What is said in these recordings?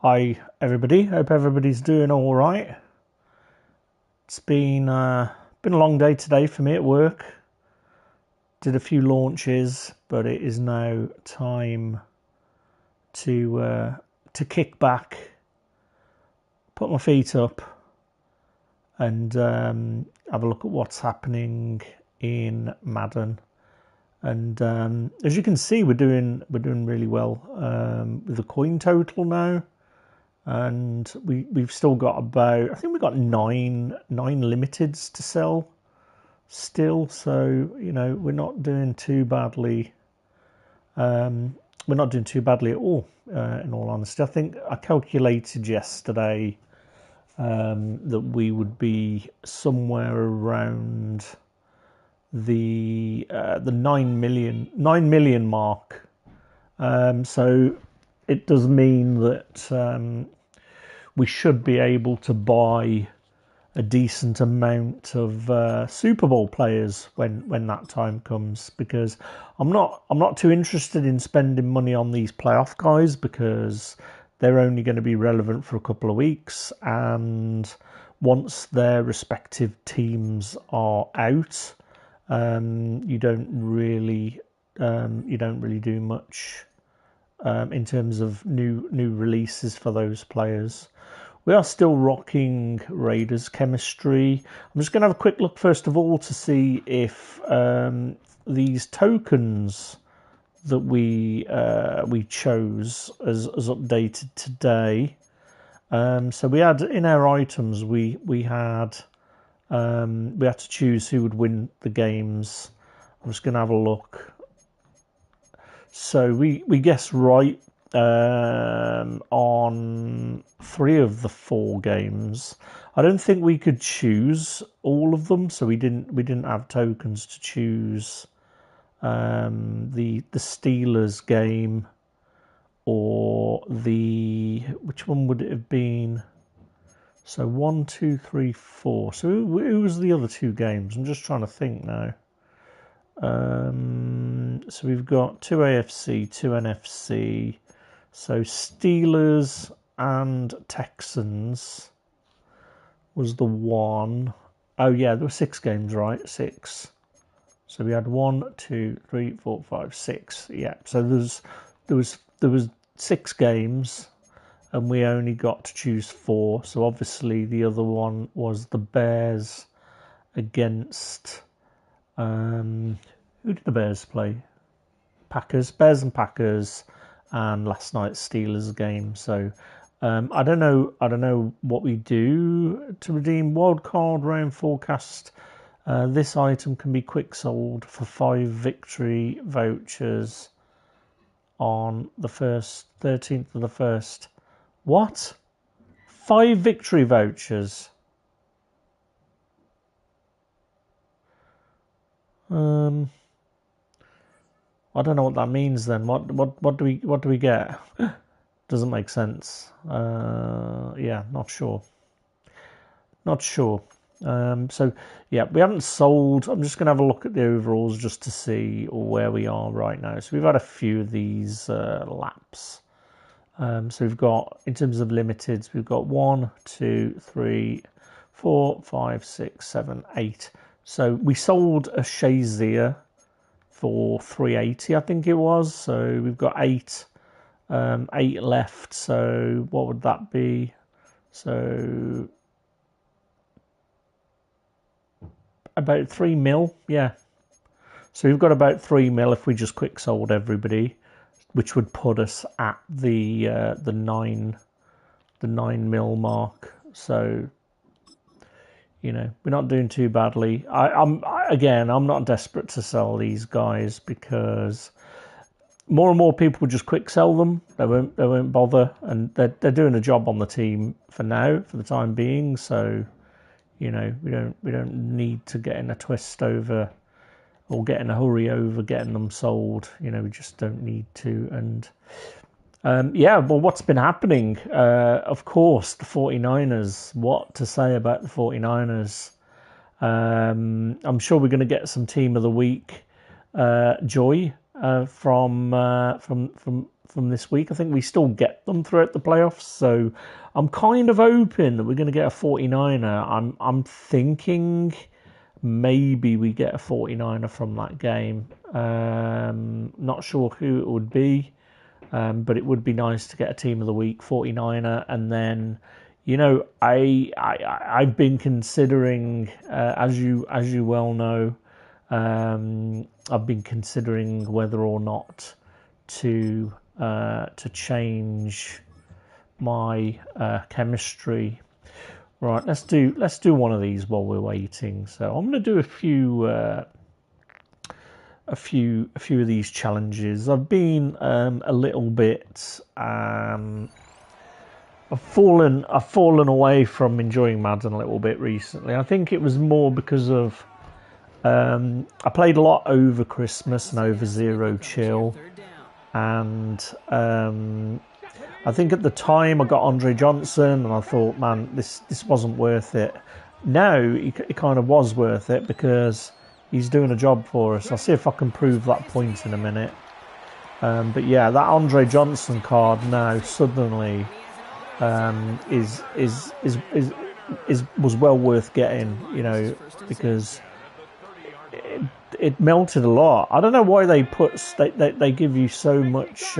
Hi everybody, hope everybody's doing all right. It's been a long day today for me at work. Did a few launches, but it is now time to kick back, put my feet up, and have a look at what's happening in Madden. And as you can see, we're doing really well with the coin total now. And we've still got about, I think we've got nine limiteds to sell still, so we're not doing too badly. We're not doing too badly at all, in all honesty. I think I calculated yesterday that we would be somewhere around the 9 million mark. So it does mean that we should be able to buy a decent amount of Super Bowl players when that time comes, because I'm not too interested in spending money on these playoff guys because they're only going to be relevant for a couple of weeks, and once their respective teams are out, you don't really do much in terms of new releases for those players. We are still rocking Raiders chemistry. I'm just going to have a quick look first of all to see if these tokens that we chose as updated today. So we had in our items we had to choose who would win the games. I'm just going to have a look. So we guessed right on 3 of the 4 games. I don't think we could choose all of them, so we didn't have tokens to choose the Steelers game, or which one would it have been? So 1, 2, 3, 4. So who was the other 2 games? I'm just trying to think now. So we've got 2 AFC, 2 NFC. So Steelers and Texans was the one. Oh yeah, there were 6 games, right? 6. So we had 1, 2, 3, 4, 5, 6. Yeah. So there was 6 games, and we only got to choose 4. So obviously the other one was the Bears against. Who did the Bears play? Bears and Packers, and last night's Steelers game. So I don't know what we do to redeem wildcard round forecast. This item can be quick sold for 5 victory vouchers on the 13th of the 1st. What? 5 victory vouchers? I don't know what that means then. What do we get? Doesn't make sense. Yeah, not sure. So yeah, we haven't sold. I'm just going to have a look at the overalls just to see where we are right now. So we've had a few of these laps. So we've got, in terms of limiteds, we've got 1, 2, 3, 4, 5, 6, 7, 8. So we sold a Shazier for 380, I think it was. So we've got 8 left. So what would that be? So about 3 mil, yeah. So we've got about 3 mil if we just quick sold everybody, which would put us at the 9 mil mark. So we're not doing too badly. I'm not desperate to sell these guys because more and more people just quick sell them. They won't bother, and they're doing a job on the team for now, for the time being. So we don't need to get in a twist over or get in a hurry over getting them sold. We just don't need to. And well, what's been happening? Of course, the 49ers. What to say about the 49ers? I'm sure we're going to get some team of the week joy from from this week. I think we still get them throughout the playoffs, so I'm kind of hoping that we're going to get a 49er. I'm thinking maybe we get a 49er from that game. Not sure who it would be, but it would be nice to get a team of the week 49er. And then, you know, I've been considering, as you well know, I've been considering whether or not to change my chemistry. Right, let's do one of these while we're waiting. So I'm going to do a few of these challenges. I've been a little bit I've fallen away from enjoying Madden a little bit recently. I think it was more because of I played a lot over Christmas and over Zero Chill, and I think at the time I got Andre Johnson and I thought, man, this wasn't worth it. Now it kind of was worth it because he's doing a job for us. I'll see if I can prove that point in a minute. But yeah, that Andre Johnson card now suddenly was well worth getting, you know, because it melted a lot. I don't know why they they give you so much.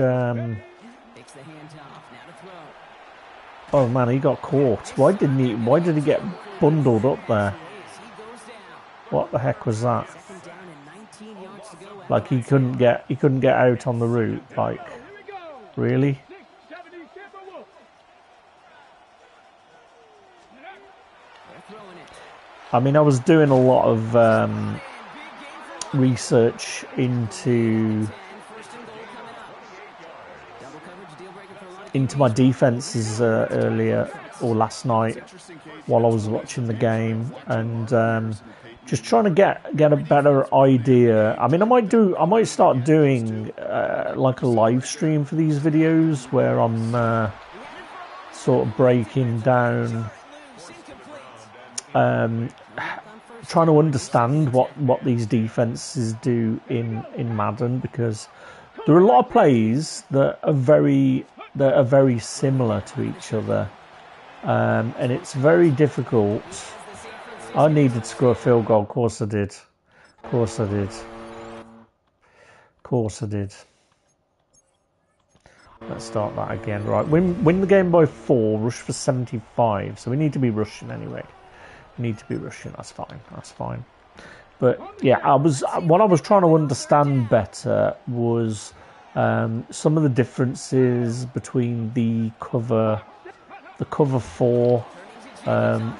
Oh man, he got caught. Why did he get bundled up there? What the heck was that? Like he couldn't get out on the route. Like, really? I mean, I was doing a lot of research into my defenses earlier or last night while I was watching the game, and just trying to get a better idea. I mean, I might start doing like a live stream for these videos where I'm sort of breaking down, trying to understand what these defenses do in Madden, because there are a lot of plays that are very similar to each other, and it's very difficult. I needed to score a field goal. Of course I did. Let's start that again. Right, win the game by 4, rush for 75. So we need to be rushing anyway. That's fine. But yeah, what I was trying to understand better was some of the differences between the cover 4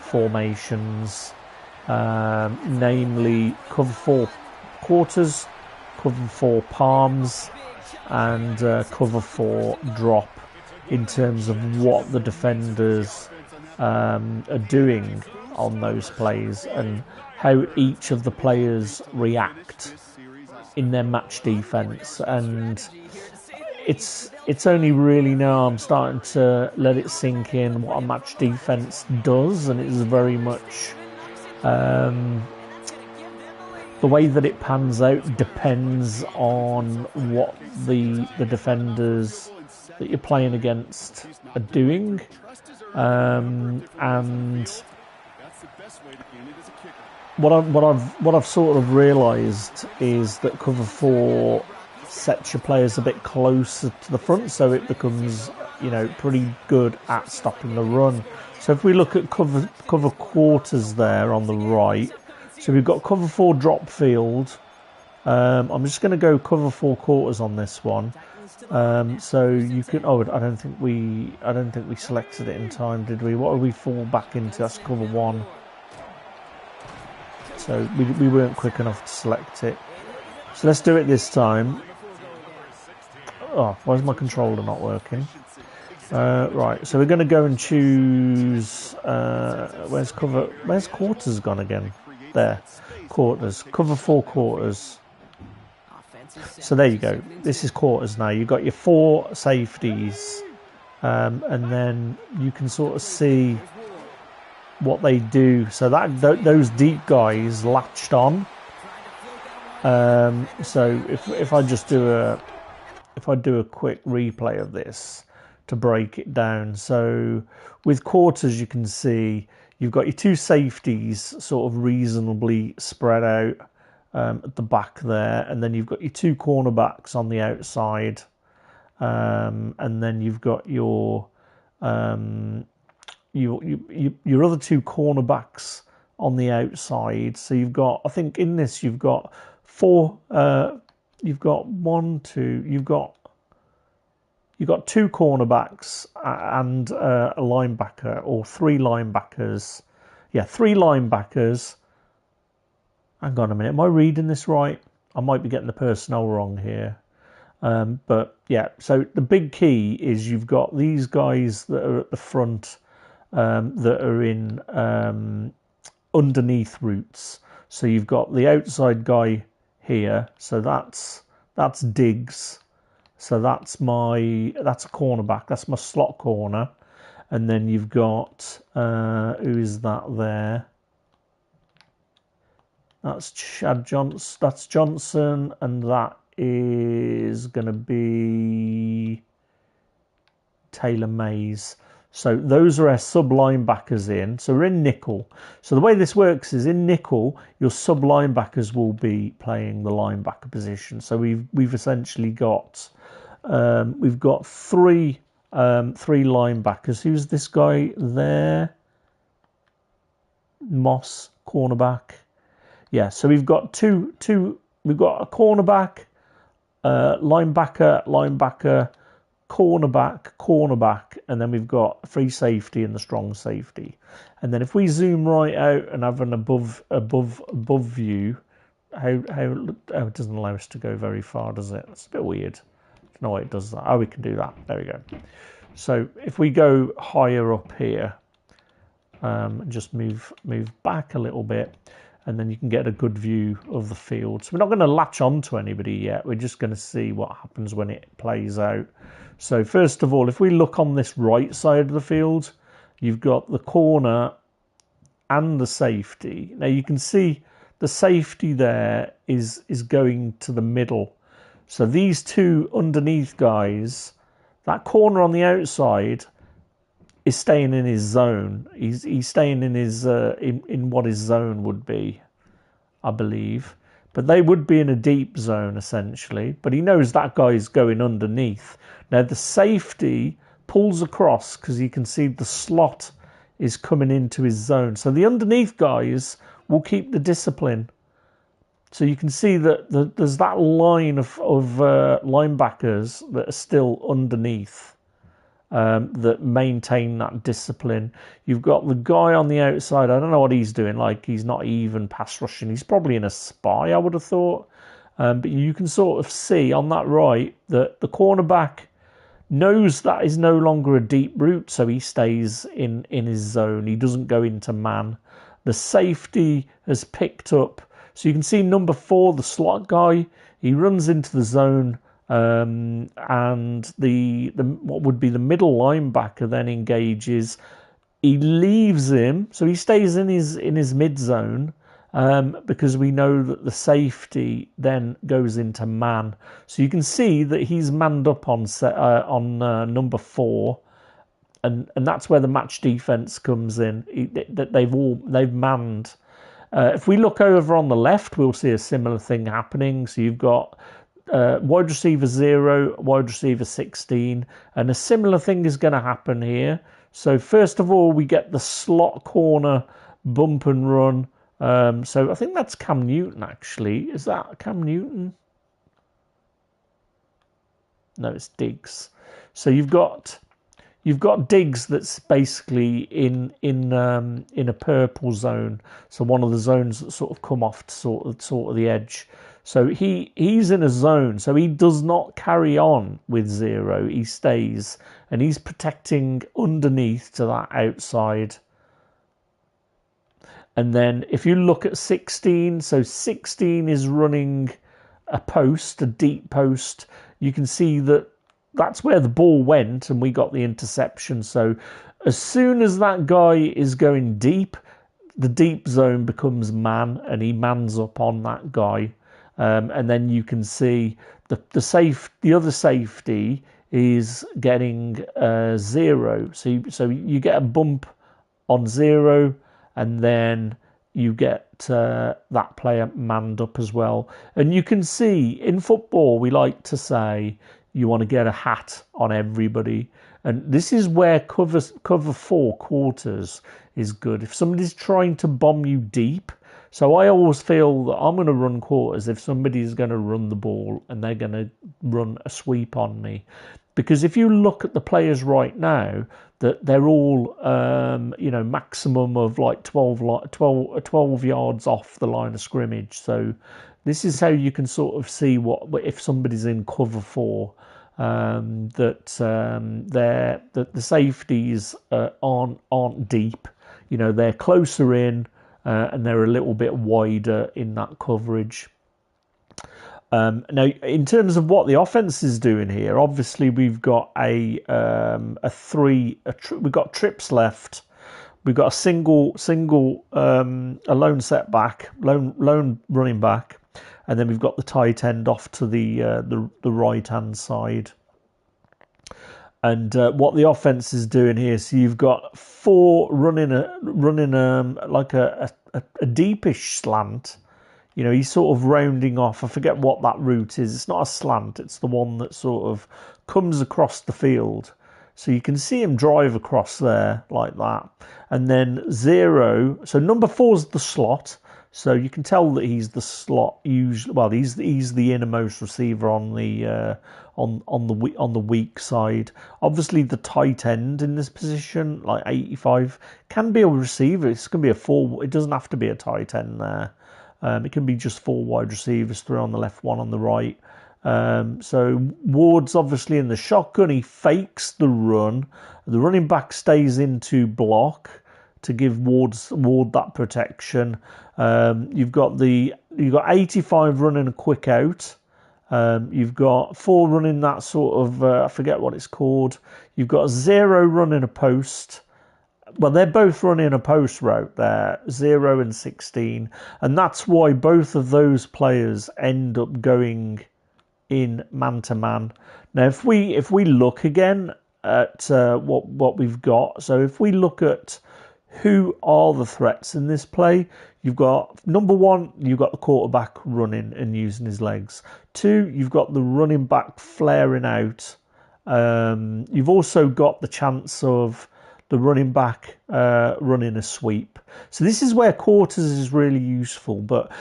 formations, namely cover 4 quarters, cover 4 palms, and cover 4 drop, in terms of what the defenders are doing on those plays and how each of the players react in their match defense. And it's only really now I'm starting to let it sink in what a match defense does, and it is very much the way that it pans out depends on what the defenders that you're playing against are doing, and what I've sort of realised is that cover 4 sets your players a bit closer to the front, so it becomes, you know, pretty good at stopping the run. So if we look at cover quarters there on the right, so we've got cover 4 drop field. I'm just going to go cover 4 quarters on this one. So you can. Oh, I don't think we selected it in time, did we? What did we fall back into? That's cover 1. So we weren't quick enough to select it. So let's do it this time. Oh, why is my controller not working? Right, so we're going to go and choose. Where's quarters gone again? There, quarters. Cover 4 quarters. So there you go. This is quarters now. You've got your 4 safeties, and then you can sort of see what they do. So those deep guys latched on. So if I just do if I do a quick replay of this to break it down. So with quarters, you can see you've got your two safeties sort of reasonably spread out at the back there, and then you've got your two cornerbacks on the outside, and then you've got your other two cornerbacks on the outside. So you've got, I think in this you've got four. You've got two cornerbacks and a linebacker, or three linebackers. Yeah, three linebackers. Hang on a minute, am I reading this right? I might be getting the personnel wrong here. But yeah, so the big key is you've got these guys that are at the front that are in underneath routes. So you've got the outside guy here. So that's Diggs. So that's a cornerback. That's my slot corner. And then you've got who is that there? That's Chad Johnson. That's Johnson, and that is going to be Taylor Mays. So those are our sub linebackers in. So we're in nickel. So the way this works is in nickel, your sub linebackers will be playing the linebacker position. So we've essentially got three linebackers. Who's this guy there? Moss, cornerback. Yeah. So we've got two. We've got a cornerback, linebacker, cornerback, and then we've got a free safety and the strong safety. And then if we zoom right out and have an above view, it doesn't allow us to go very far, does it? It's a bit weird. I don't know why it does that. Oh, we can do that. There we go. So if we go higher up here, just move back a little bit, and then you can get a good view of the field. So we're not going to latch on to anybody yet. We're just going to see what happens when it plays out. So first of all, if we look on this right side of the field, you've got the corner and the safety. Now you can see the safety there is going to the middle. So these two underneath guys, that corner on the outside is staying in his zone. He's staying in his in what his zone would be, I believe. But they would be in a deep zone essentially. But he knows that guy's going underneath. Now the safety pulls across because you can see the slot is coming into his zone. So the underneath guys will keep the discipline. So you can see that there's that line of linebackers that are still underneath. That maintain that discipline. You've got the guy on the outside. I don't know what he's doing. Like, he's not even pass rushing. He's probably in a spy, I would have thought. But you can sort of see on that right that the cornerback knows that is no longer a deep route, so he stays in his zone. He doesn't go into man. The safety has picked up. So you can see number 4, the slot guy, he runs into the zone. And the what would be the middle linebacker then engages. He leaves him, so he stays in his mid zone, because we know that the safety then goes into man. So you can see that he's manned up on number 4, and that's where the match defense comes in. That they've manned. If we look over on the left, we'll see a similar thing happening. So you've got wide receiver 0, wide receiver 16, and a similar thing is going to happen here. So first of all, we get the slot corner bump and run. So I think that's Cam Newton, actually. Is that Cam Newton? No, it's Diggs. So you've got Diggs that's basically in a purple zone. So one of the zones that sort of come off to sort of the edge. So he's in a zone, so he does not carry on with 0. He stays, and he's protecting underneath to that outside. And then if you look at 16, so 16 is running a post, a deep post. You can see that that's where the ball went, and we got the interception. So as soon as that guy is going deep, the deep zone becomes man, and he mans up on that guy. And then you can see The other safety is getting 0. So you get a bump on 0, and then you get that player manned up as well. And you can see in football, we like to say you want to get a hat on everybody. And this is where cover 4 quarters is good. If somebody's trying to bomb you deep, so I always feel that I'm going to run quarters if somebody's going to run the ball and they're going to run a sweep on me. Because if you look at the players right now, that they're all, maximum of like 12 yards off the line of scrimmage. So this is how you can sort of see what if somebody's in cover 4. That the safeties aren't deep. They're closer in, and they're a little bit wider in that coverage. Now, in terms of what the offense is doing here, obviously we've got we've got trips left. We've got a lone setback, lone running back, and then we've got the tight end off to the right hand side. And what the offense is doing here, so you've got 4 running like a deepish slant. He's sort of rounding off. I forget what that route is. It's not a slant. It's the one that sort of comes across the field. So you can see him drive across there like that. And then 0. So number 4 is the slot. So you can tell that he's the slot. Usually, well, he's the innermost receiver on the weak side. Obviously, the tight end in this position, like 85, can be a receiver. It's going to be a 4. It doesn't have to be a tight end there. It can be just 4 wide receivers, 3 on the left, 1 on the right. So Ward's obviously in the shotgun. He fakes the run. The running back stays into block to give Ward that protection. You've got 85 running a quick out. You've got 4 running that sort of I forget what it's called. You've got 0 running a post. Well, they're both running a post route there, 0 and 16, and that's why both of those players end up going in man to man. Now, if we look again at what we've got, so if we look at who are the threats in this play, you've got number 1, you've got the quarterback running and using his legs. 2, you've got the running back flaring out. You've also got the chance of the running back running a sweep. So this is where quarters is really useful. But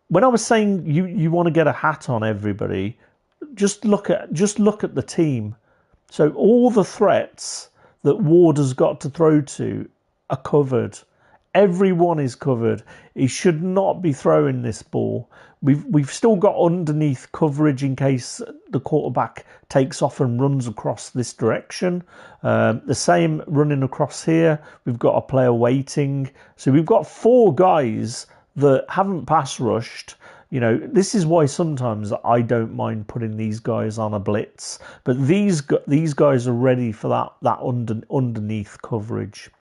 when I was saying you want to get a hat on everybody, just look at the team. So all the threats that Ward has got to throw to are covered. Everyone is covered. He should not be throwing this ball. We've still got underneath coverage in case the quarterback takes off and runs across this direction. The same running across here. We've got a player waiting. So we've got 4 guys that haven't pass rushed. This is why sometimes I don't mind putting these guys on a blitz. But these guys are ready for that underneath coverage.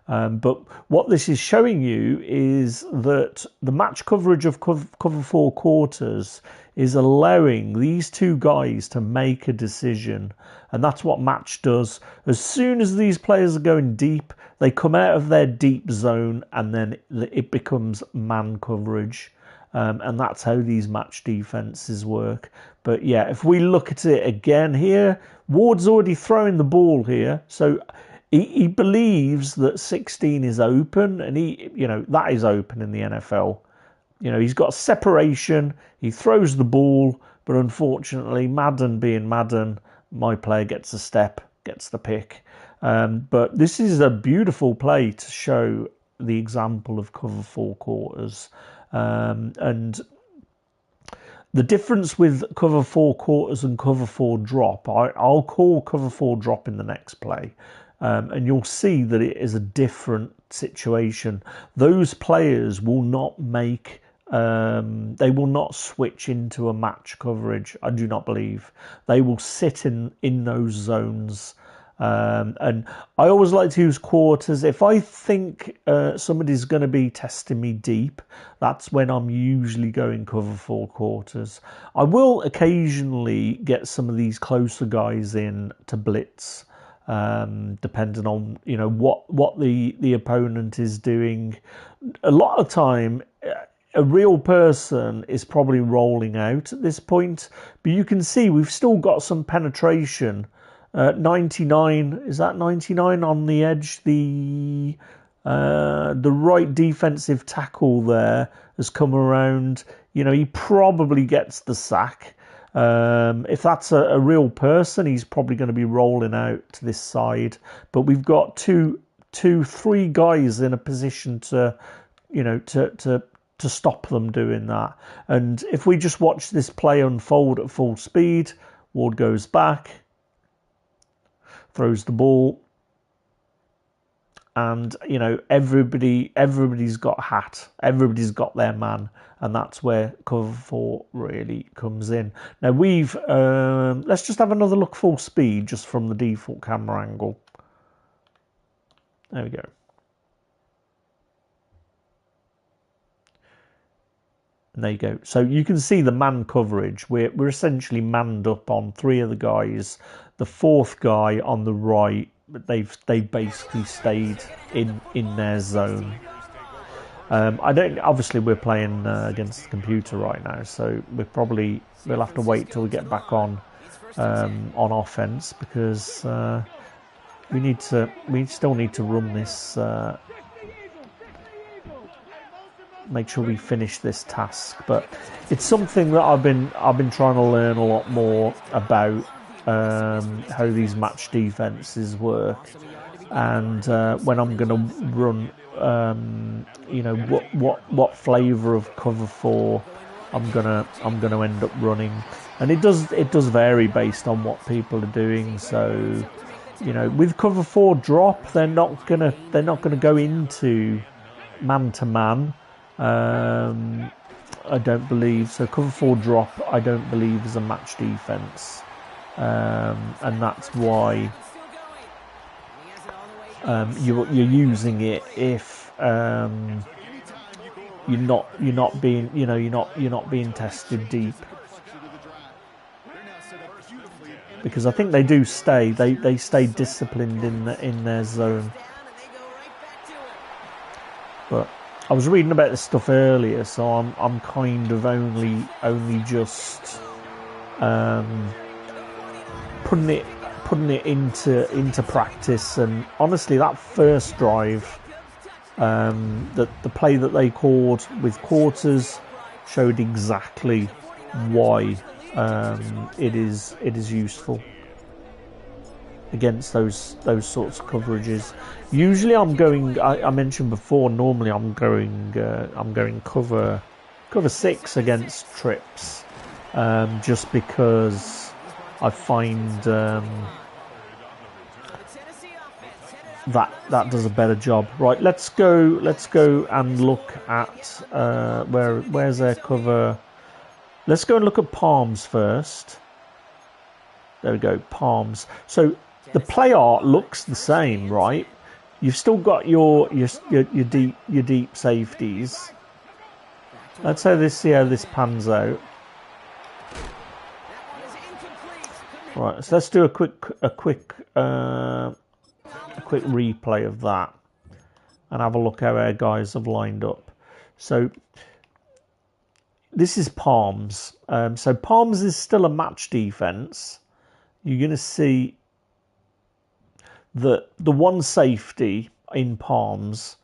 But what this is showing you is that the match coverage of cover 4 quarters is allowing these 2 guys to make a decision. And that's what match does. As soon as these players are going deep, they come out of their deep zone and then it becomes man coverage. And that's how these match defenses work. But yeah, if we look at it again here, Ward's already throwing the ball here. So he believes that 16 is open, and that is open in the NFL. He's got separation. He throws the ball, but unfortunately, Madden being Madden, my player gets a step, gets the pick. But this is a beautiful play to show the example of cover 4 quarters. And the difference with cover 4 quarters and cover 4 drop, I'll call cover 4 drop in the next play. And you'll see that it is a different situation. Those players will not they will not switch into a match coverage, I do not believe. They will sit in those zones. And I always like to use quarters. If I think somebody's going to be testing me deep, that's when I'm usually going cover 4 quarters. I will occasionally get some of these closer guys in to blitz, depending on what the opponent is doing. A lot of time, a real person is probably rolling out at this point, but you can see we've still got some penetration. 99, is that 99 on the edge? The right defensive tackle there has come around. He probably gets the sack. If that's a real person, he's probably going to be rolling out to this side. But we've got three guys in a position to stop them doing that. And if we just watch this play unfold at full speed, Ward goes back, throws the ball, and everybody's got hat, everybody's got their man, and that's where cover 4 really comes in. Now we've let's just have another look full speed just from the default camera angle. There we go. And there you go. So you can see the man coverage. We're essentially manned up on 3 of the guys. The 4th guy on the right, they've basically stayed in their zone. Obviously we're playing against the computer right now, so we'll have to wait till we get back on offense, because we still need to run this. Make sure we finish this task, but it's something that I've been trying to learn a lot more about, how these match defenses work, and when I'm going to run, what flavour of cover 4 I'm gonna end up running, and it does vary based on what people are doing. So with cover 4 drop, they're not gonna go into man to man. I don't believe so. Cover 4 drop, I don't believe, is a match defense, and that's why you're using it if you're not being tested deep, because I think they do stay they stay disciplined in their zone. But I was reading about this stuff earlier, so I'm kind of only just putting it into practice. And honestly, that first drive, the play that they called with quarters showed exactly why it is useful against those sorts of coverages. Usually I'm going, I mentioned before, normally I'm going cover 6 against trips, just because I find that does a better job. Right, let's go and look at where's their cover. Let's go and look at palms first. There we go, palms. So the play art looks the same, right? You've still got your deep safeties. Let's see how this pans out. Right, so let's do a quick replay of that and have a look how our guys have lined up. So this is palms. So palms is still a match defense. You're going to see that the one safety in palms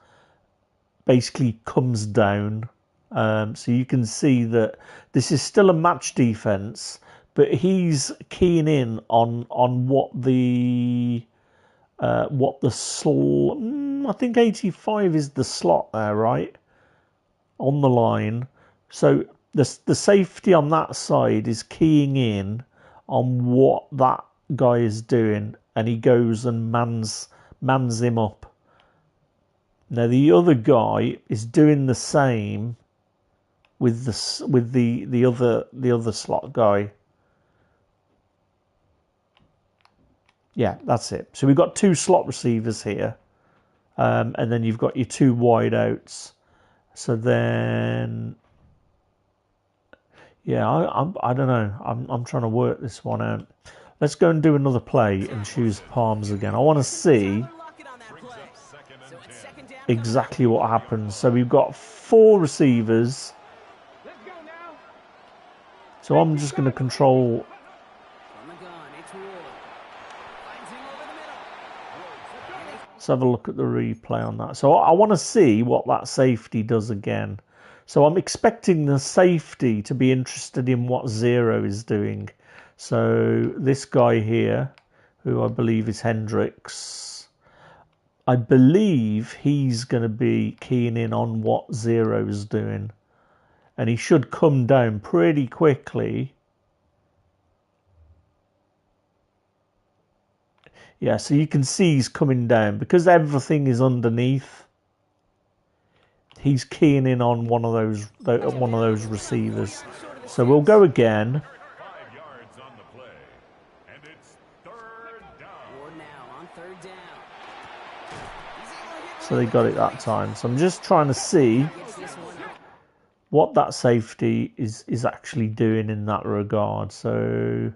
basically comes down. So you can see that this is still a match defense, but he's keying in on what the slot. I think 85 is the slot there, right? On the line. So the safety on that side is keying in on what that guy is doing, and he goes and mans him up. Now the other guy is doing the same with the other slot guy. Yeah, that's it. So we've got 2 slot receivers here. And then you've got your 2 wide outs. So then, yeah, I don't know. I'm trying to work this one out. Let's go and do another play and choose palms again. I want to see exactly what happens. So we've got 4 receivers. So I'm just going to control. Let's have a look at the replay on that. So I want to see what that safety does again. So I'm expecting the safety to be interested in what 0 is doing. So this guy here, who I believe is Hendricks, I believe he's going to be keying in on what 0 is doing. And he should come down pretty quickly. Yeah, so you can see he's coming down. Because everything is underneath, he's keying in on one of those receivers. So we'll go again. So they got it that time. So I'm just trying to see what that safety is actually doing in that regard. So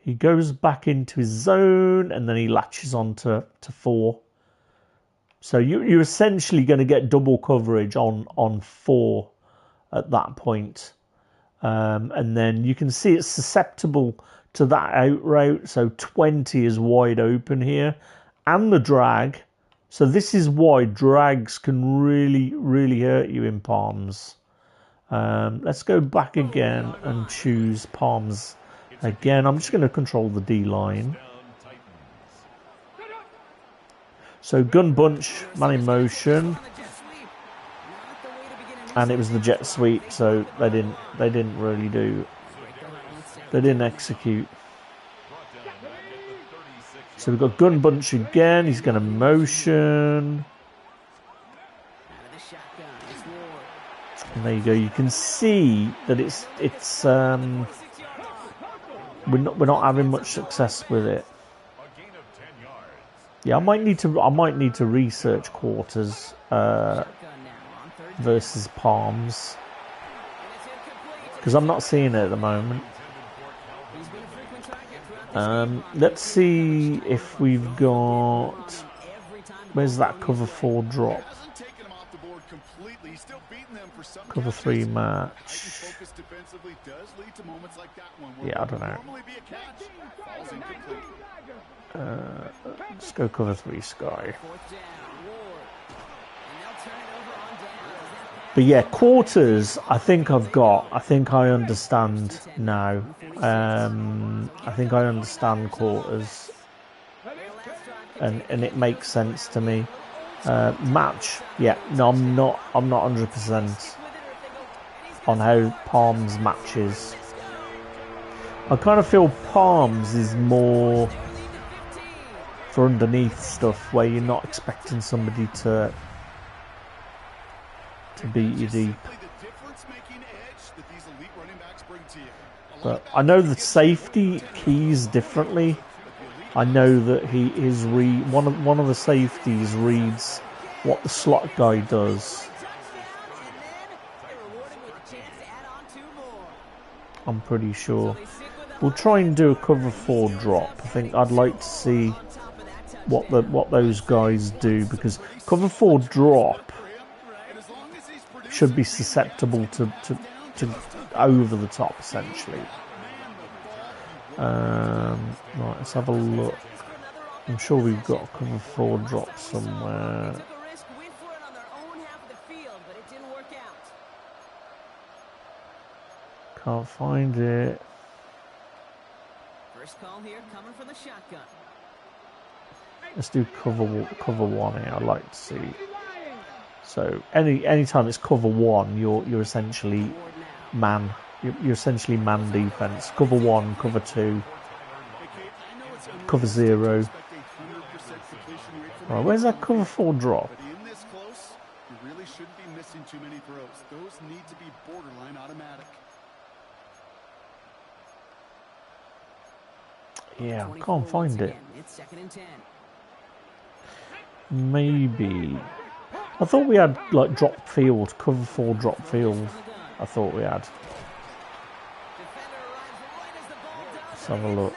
he goes back into his zone and then he latches on to 4. So you're essentially going to get double coverage on 4 at that point. And then you can see it's susceptible to that out route. So 20 is wide open here. And the drag. So this is why drags can really, really hurt you in palms. Let's go back again and choose palms again. I'm just going to control the D line. So gun bunch, man in motion, and it was the jet sweep. So they didn't execute. So we've got gun bunch again. He's going to motion. And there you go. You can see that it's we're not having much success with it. Yeah, I might need to research quarters versus palms because I'm not seeing it at the moment. Let's see if we've got. Where's that cover 4 drop? Cover 3 match. Yeah, I don't know. Let's go cover 3 sky. But yeah, quarters, I think I've got. I think I understand now. I think I understand quarters. And it makes sense to me. Match, yeah, no, I'm not 100% on how palms matches. I kind of feel palms is more for underneath stuff where you're not expecting somebody to beat you deep. But I know that safety keys differently. I know that one of the safeties reads what the slot guy does. I'm pretty sure. We'll try and do a cover 4 drop. I think I'd like to see what those guys do, because cover 4 drop should be susceptible to over the top essentially. Right, let's have a look. I'm sure we've got a cover 4 drop somewhere. Can't find it. First call here coming for the shotgun. Let's do cover 1 here. I'd like to see. So anytime it's cover 1, you're essentially man. You're essentially man defense. Cover 1, cover 2, cover 0. Right, where's that cover 4 drop? In this close, you really shouldn't be missing too many throws. Those need to be borderline automatic. Yeah, I can't find it. It's 2nd and 10. Maybe. I thought we had like drop field, cover 4 drop field. I thought we had. Let's have a look.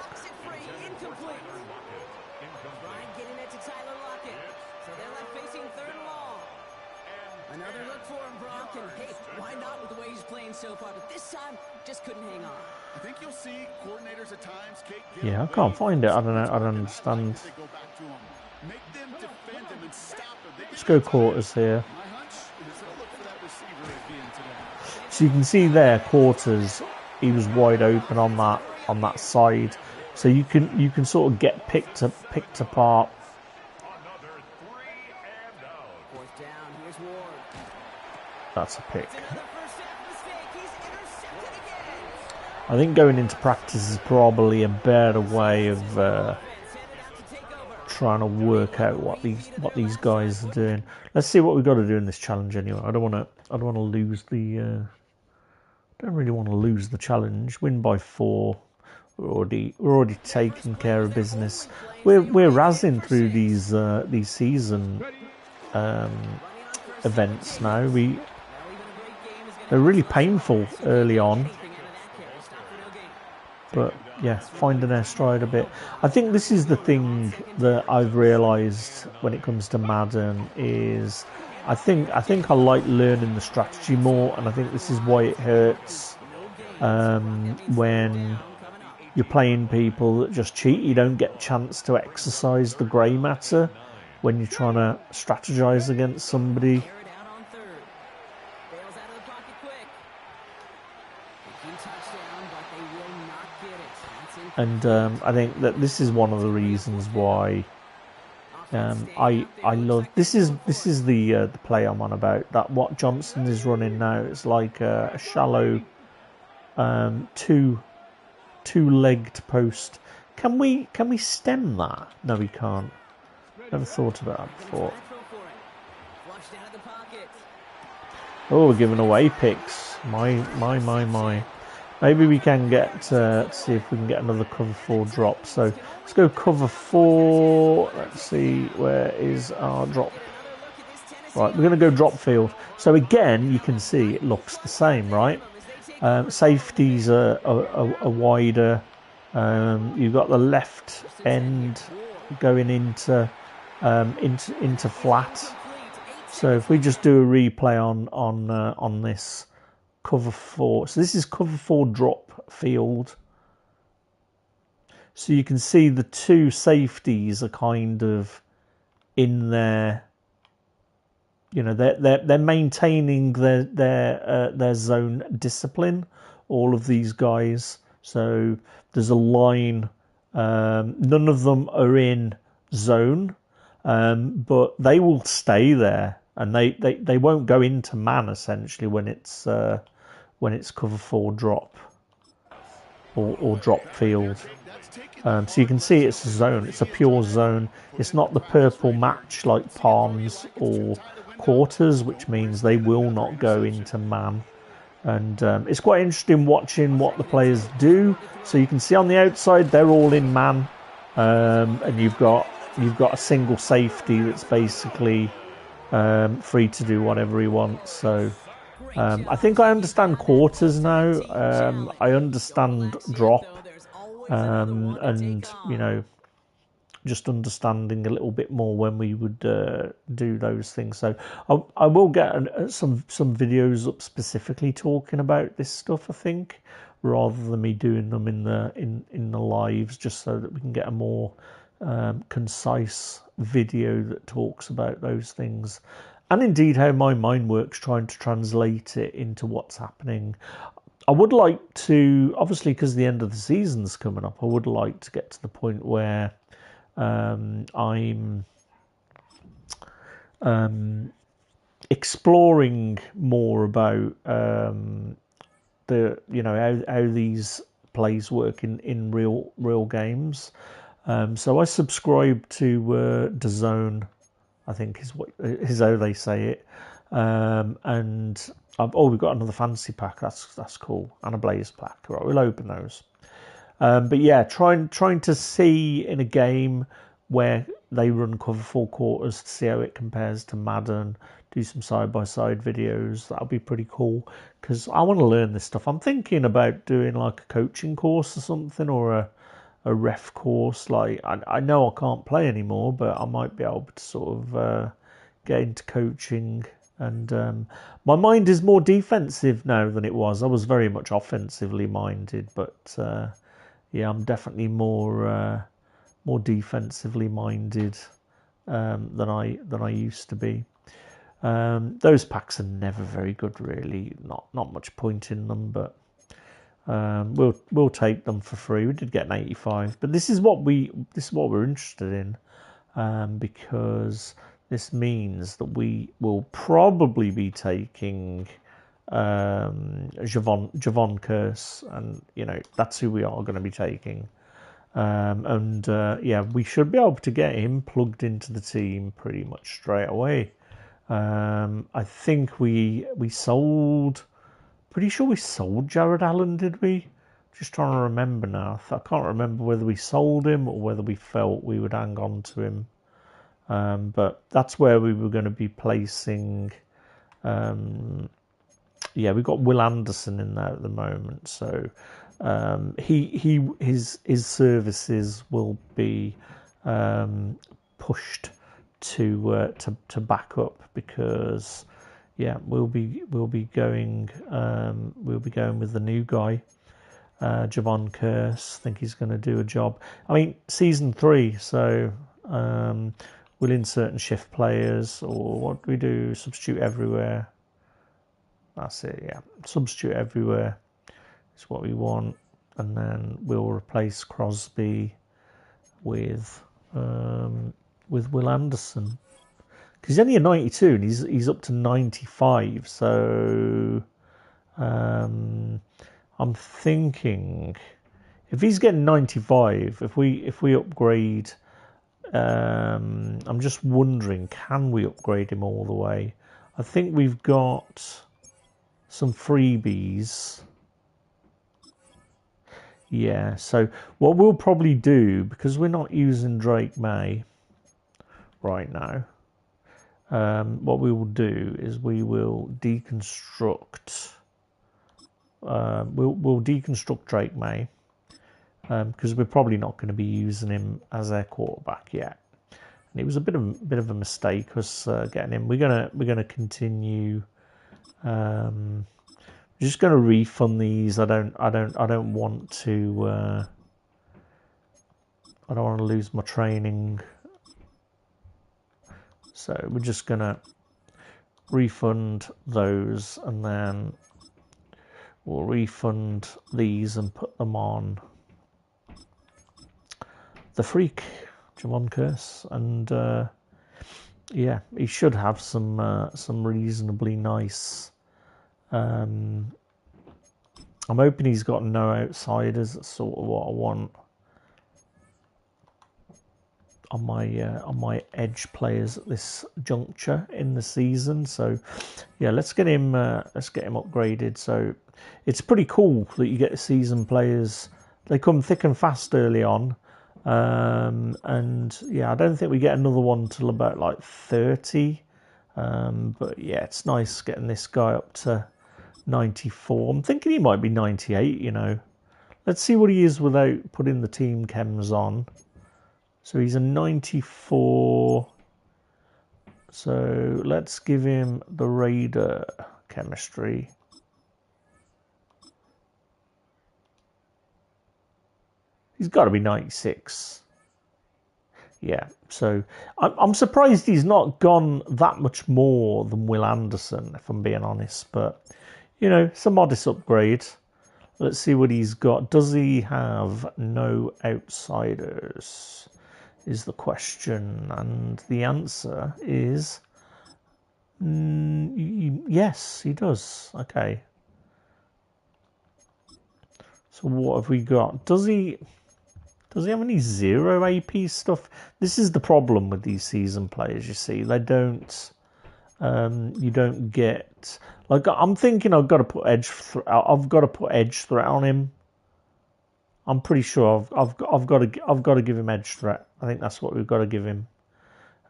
Another look for him, Brock, and hey, why not with the way he's playing so far? But this time, just couldn't hang on. I think you'll see coordinators at times, Kate, Yeah, I can't find it. I don't know. I don't understand. Make them defend him and stop him. Let's go quarters here. My hunch is they'll look for that receiver again today. So you can see there, quarters. He was wide open on that side. So you can sort of get picked apart. Fourth down, here's Ward. That's a pick. Another first half mistake. He's intercepted again. I think going into practice is probably a better way of trying to work out what these guys are doing. Let's see what we've got to do in this challenge anyway. I don't want to lose the. Don't really want to lose the challenge. Win by 4. We're already taking care of business. We're razzing through these season events now. They're really painful early on, but yeah, finding our stride a bit. I think this is the thing that I've realised when it comes to Madden is I think I like learning the strategy more, and I think this is why it hurts when you're playing people that just cheat. You don't get a chance to exercise the grey matter when you're trying to strategize against somebody. And I think that this is one of the reasons why I love this is the play I'm on about. That what Johnson is running now, it's like a shallow two-legged post. Can we stem that? No, we can't. Never thought about that before. Oh, we're giving away picks. My. Maybe we can get see if we can get another cover 4 drop. So let's go cover 4. Let's see, where is our drop? Right, we're going to go drop field. So again, you can see it looks the same, right? Safeties are wider. You've got the left end going into flat. So if we just do a replay on this cover 4, so this is cover 4 drop field. So you can see the two safeties are kind of in there. You know, they're maintaining their zone discipline, all of these guys. So there's a line. None of them are in zone, but they will stay there, and they won't go into man essentially when it's cover 4 drop or drop field. So you can see it's a zone. It's a pure zone. It's not the purple match like palms or quarters, which means they will not go into man. And it's quite interesting watching what the players do. So you can see on the outside they're all in man, and you've got a single safety that's basically free to do whatever he wants. So I think I understand quarters now. I understand drop, and you know, just understanding a little bit more when we would do those things. So I will get some videos up specifically talking about this stuff, I think, rather than me doing them in the lives, just so that we can get a more concise video that talks about those things, and indeed how my mind works, trying to translate it into what's happening. I would like to, obviously, because the end of the season's coming up, I would like to get to the point where I'm exploring more about the, you know, how these plays work in real games. So I subscribe to DAZN, I think is how they say it, and we've got another fantasy pack. That's cool, and a Blaze pack. Right, we'll open those. But yeah, trying to see in a game where they run cover 4 quarters to see how it compares to Madden. Do some side-by-side videos. That'll be pretty cool because I want to learn this stuff. I'm thinking about doing like a coaching course or something, or a ref course. Like I know I can't play anymore, but I might be able to sort of get into coaching. And my mind is more defensive now than it was. I was very much offensively minded, but yeah, I'm definitely more defensively minded than I used to be. Those packs are never very good, really. Not much point in them, but we'll take them for free. We did get an 85, but this is what we're interested in, because this means that we will probably be taking Javon Curse, and that's who we are going to be taking. Yeah, we should be able to get him plugged into the team pretty much straight away. I think we sold. Pretty sure we sold Jared Allen, did we? Just trying to remember now. I can't remember whether we sold him or whether we felt we would hang on to him. But that's where we were going to be placing. Yeah, we've got Will Anderson in there at the moment, so his services will be pushed to back up, because yeah, we'll be going with the new guy, Javon Curse. I think he's going to do a job. I mean, season 3, so we'll insert and shift players, or what do we do? Substitute everywhere. That's it. Yeah, substitute everywhere is what we want, and then we'll replace Crosby with Will Anderson, because he's only a 92 and he's up to 95. So I'm thinking if he's getting 95, if we upgrade, I'm just wondering, can we upgrade him all the way? I think we've got some freebies. Yeah, so what we'll probably do, because we're not using Drake May right now, what we will do is we will deconstruct. We'll deconstruct Drake May, because we're probably not going to be using him as our quarterback yet. And it was a bit of a mistake us getting him. We're gonna continue. I'm just going to refund these. I don't want to. I don't want to lose my training. So we're just going to refund those, and then we'll refund these and put them on the freak, Javon Curse, and yeah, he should have some reasonably nice. I'm hoping he's got no outsiders. That's sort of what I want on my edge players at this juncture in the season. So yeah, let's get him upgraded. So it's pretty cool that you get season players. They come thick and fast early on, and yeah, I don't think we get another one till about like 30. But yeah, it's nice getting this guy up to 94. I'm thinking he might be 98, Let's see what he is without putting the team chems on. So he's a 94. So let's give him the Raider chemistry. He's got to be 96. Yeah, so I'm surprised he's not gone that much more than Will Anderson, if I'm being honest. But, it's a modest upgrade. Let's see what he's got. Does he have no outsiders, is the question. And the answer is yes, he does. Okay. So what have we got? Does he have any 0 AP stuff? This is the problem with these season players, you see. They don't... you don't get... Like, I'm thinking I've got to put edge threat on him. I'm pretty sure I've got to give him edge threat. I think that's what we've got to give him,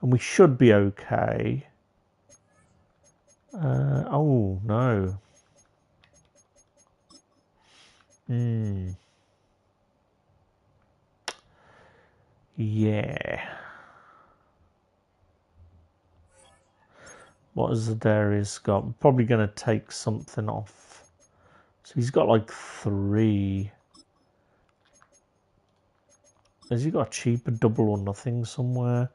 and we should be okay. Oh no. Yeah. What has Darius got? Probably going to take something off. So he's got like 3. Has he got a cheaper double or nothing somewhere?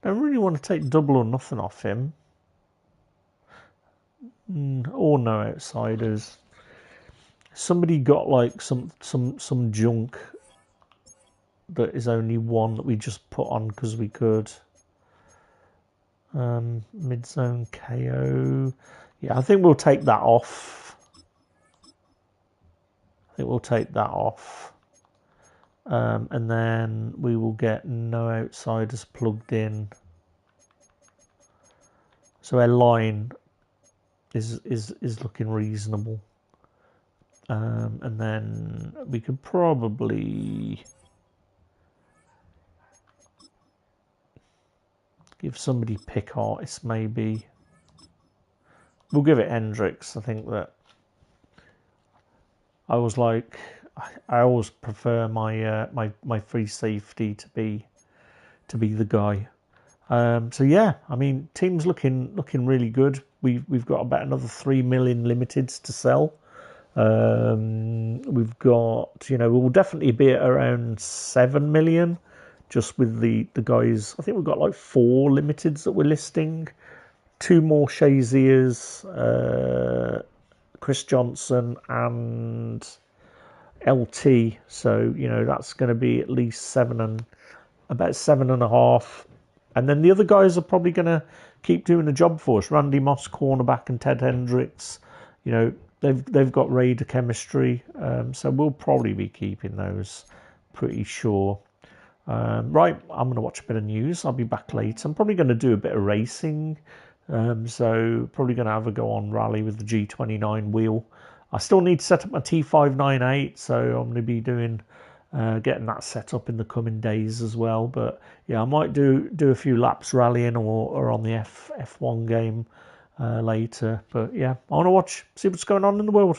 I don't really want to take double or nothing off him. Or no outsiders. Somebody got like some junk that is only 1 that we just put on because we could. Mid-zone KO. Yeah, I think we'll take that off. And then we will get no outsiders plugged in. So our line is looking reasonable. And then we could probably give somebody pick artists maybe. We'll give it Hendricks. I think that I always prefer my my free safety to be the guy. So yeah, I mean, team's looking really good. We've got about another 3 million limiteds to sell. We've got, we'll definitely be at around 7 million just with the guys. I think we've got like 4 limiteds that we're listing. 2 more Shaziers, Chris Johnson and LT. So, that's going to be at least about 7.5. And then the other guys are probably going to keep doing the job for us. Randy Moss, cornerback, and Ted Hendricks. They've got Raider chemistry. So we'll probably be keeping those, pretty sure. Right, I'm going to watch a bit of news. I'll be back later. I'm probably going to do a bit of racing. So probably going to have a go on rally with the G29 wheel. I still need to set up my T598, so I'm going to be doing getting that set up in the coming days as well. But yeah, I might do a few laps rallying or on the F1 game later. But yeah, I want to see what's going on in the world.